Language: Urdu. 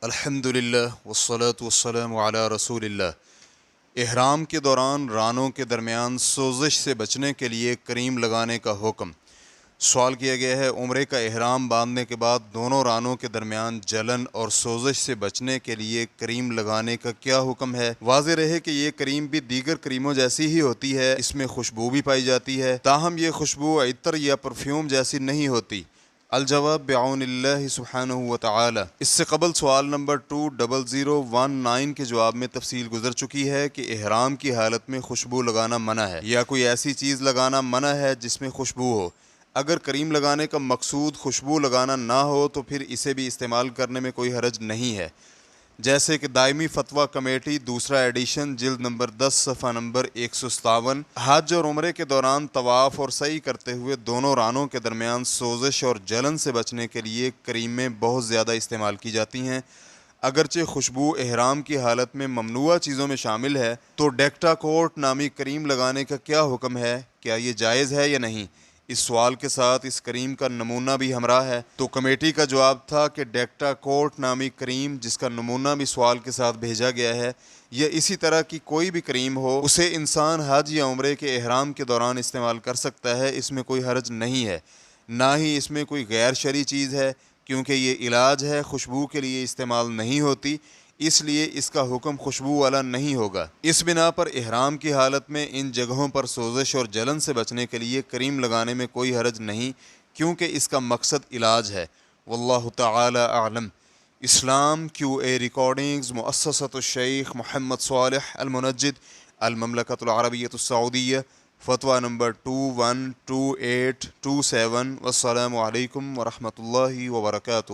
الحمدللہ والصلاة والسلام علی رسول اللہ۔ احرام کے دوران رانوں کے درمیان سوزش سے بچنے کے لیے کریم لگانے کا حکم۔ سوال کیا گیا ہے، عمرے کا احرام باندھنے کے بعد دونوں رانوں کے درمیان جلن اور سوزش سے بچنے کے لیے کریم لگانے کا کیا حکم ہے؟ واضح رہے کہ یہ کریم بھی دیگر کریموں جیسی ہی ہوتی ہے، اس میں خوشبو بھی پائی جاتی ہے، تاہم یہ خوشبو عطر یا پرفیوم جیسی نہیں ہوتی۔ الجواب بعون اللہ سبحانہ وتعالی۔ اس سے قبل سوال نمبر 20019 کے جواب میں تفصیل گزر چکی ہے کہ احرام کی حالت میں خوشبو لگانا منع ہے یا کوئی ایسی چیز لگانا منع ہے جس میں خوشبو ہو۔ اگر کریم لگانے کا مقصود خوشبو لگانا نہ ہو تو پھر اسے بھی استعمال کرنے میں کوئی حرج نہیں ہے، جیسے کہ دائمی فتویٰ کمیٹی دوسرا ایڈیشن جلد نمبر 10 صفحہ نمبر 157۔ حج اور عمرے کے دوران طواف اور سعی کرتے ہوئے دونوں رانوں کے درمیان سوزش اور جلن سے بچنے کے لیے کریمیں بہت زیادہ استعمال کی جاتی ہیں۔ اگرچہ خوشبو احرام کی حالت میں ممنوعہ چیزوں میں شامل ہے، تو ڈیکٹا کوٹ نامی کریم لگانے کا کیا حکم ہے؟ کیا یہ جائز ہے یا نہیں؟ اس سوال کے ساتھ اس کریم کا نمونہ بھی ہمراہ ہے۔ تو کمیٹی کا جواب تھا کہ ڈیکٹا کوٹ نامی کریم، جس کا نمونہ بھی سوال کے ساتھ بھیجا گیا ہے، یا اسی طرح کی کوئی بھی کریم ہو، اسے انسان حج یا عمرے کے احرام کے دوران استعمال کر سکتا ہے، اس میں کوئی حرج نہیں ہے، نہ ہی اس میں کوئی غیر شرعی چیز ہے، کیونکہ یہ علاج ہے، خوشبو کے لیے استعمال نہیں ہوتی، اس لیے اس کا حکم خوشبو والا نہیں ہوگا۔ اس بنا پر احرام کی حالت میں ان جگہوں پر سوزش اور جلن سے بچنے کے لیے کریم لگانے میں کوئی حرج نہیں، کیونکہ اس کا مقصد علاج ہے۔ واللہ تعالی اعلم۔ اسلام کیو اے ریکارڈنگز، مؤسسۃ الشیخ محمد صالح المنجد، المملکۃ العربیۃ السعودیہ، فتویٰ نمبر 212827۔ والسلام علیکم ورحمۃ اللہ وبرکاتہ۔